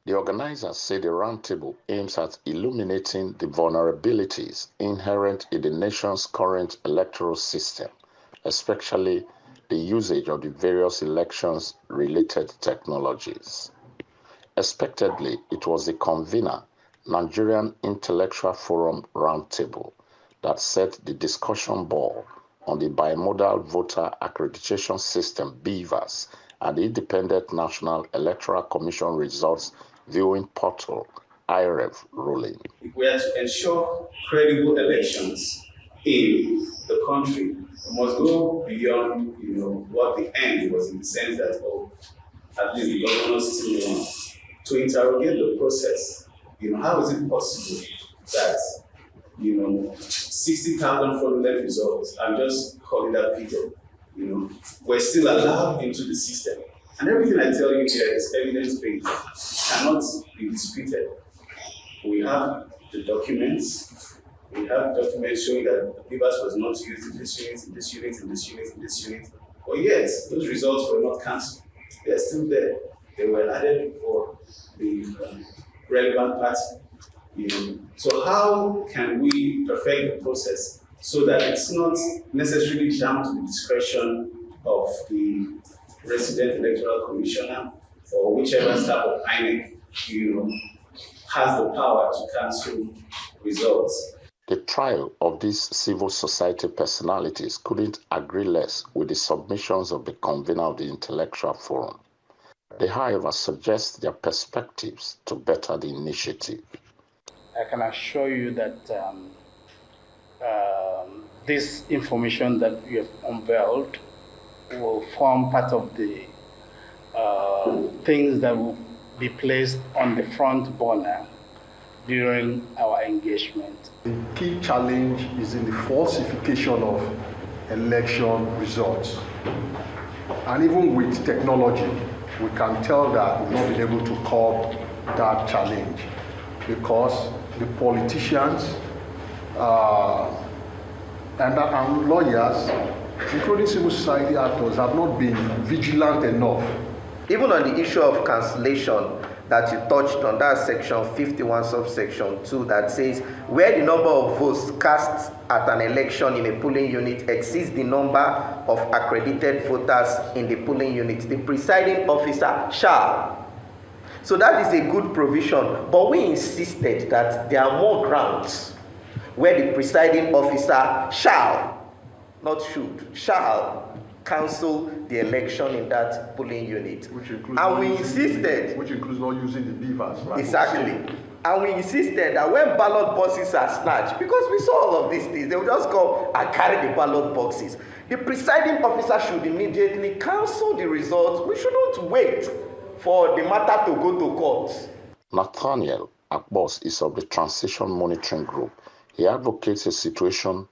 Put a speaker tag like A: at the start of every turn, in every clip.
A: The organizers say the roundtable aims at illuminating the vulnerabilities inherent in the nation's current electoral system, especially the usage of the various elections-related technologies. Expectedly, it was the convener, Nigerian Intellectual Forum Roundtable, that set the discussion ball on the bimodal voter accreditation system (BVAS) and the Independent National Electoral Commission results viewing portal (IREV) ruling.
B: If we are to ensure credible elections in the country, we must go beyond, what the end was, in the sense that, at least the governors still want to interrogate the process. How is it possible that 60,000 fraudulent results, I'm just calling that figure, were still allowed into the system? And everything I tell you here is evidence-based, cannot be disputed. We have the documents. We have documents showing that the BVAS was not used in this unit, in this unit, in this unit, in this unit. But yet, those results were not cancelled. They are still there. They were added for the relevant party. So how can we perfect the process so that it's not necessarily down to the discretion of the resident electoral commissioner or whichever staff of Inec, has the power to cancel results?
A: The trial of these civil society personalities couldn't agree less with the submissions of the convener of the Intellectual Forum. They, however, suggest their perspectives to better the initiative.
C: I can assure you that this information that we have unveiled will form part of the things that will be placed on the front burner during our engagement.
D: The key challenge is in the falsification of election results. And even with technology, we can tell that we've not been able to curb that challenge because the politicians and lawyers, including civil society actors, have not been vigilant enough.
E: Even on the issue of cancellation that you touched on, that section 51 subsection 2 that says where the number of votes cast at an election in a polling unit exceeds the number of accredited voters in the polling unit, the presiding officer shall. So that is a good provision, but we insisted that there are more grounds where the presiding officer shall, not should, shall cancel the election in that polling unit. And we insisted.
D: Which includes not using the BVAS. Right?
E: Exactly. And we insisted that when ballot boxes are snatched, because we saw all of these things, they will just go and carry the ballot boxes. The presiding officer should immediately cancel the results. We shouldn't wait for the matter to go to court.
A: Nathaniel Akbos is of the Transition Monitoring Group. He advocates a situation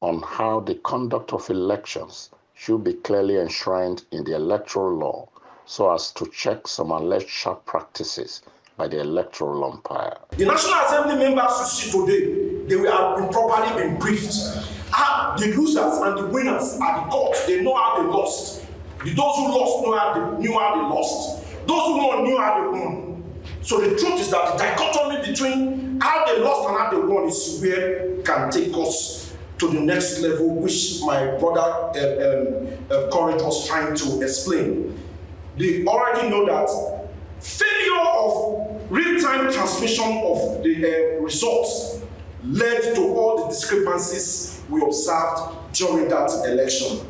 A: on how the conduct of elections should be clearly enshrined in the electoral law so as to check some alleged sharp practices by the electoral umpire.
F: The National Assembly members you see today, they will have been properly been briefed. The losers and the winners are the court. They know how they lost. Those who lost knew how they lost. Those who won knew how they won. So the truth is that the dichotomy between how they lost and how they won is where can take us to the next level, which my brother Courage was trying to explain. They already know that failure of real-time transmission of the results led to all the discrepancies we observed during that election.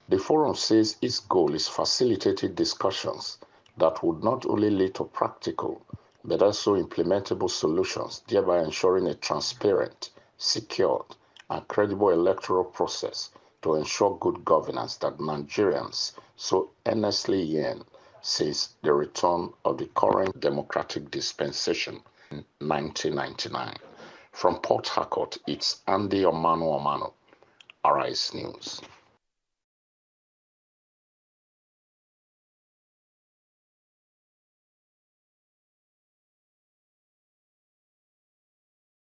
A: The forum says its goal is facilitating discussions that would not only lead to practical but also implementable solutions, thereby ensuring a transparent, secured, and credible electoral process to ensure good governance that Nigerians so earnestly yearn since the return of the current democratic dispensation in 1999. From Port Harcourt, it's Andy Omanu, Arise News.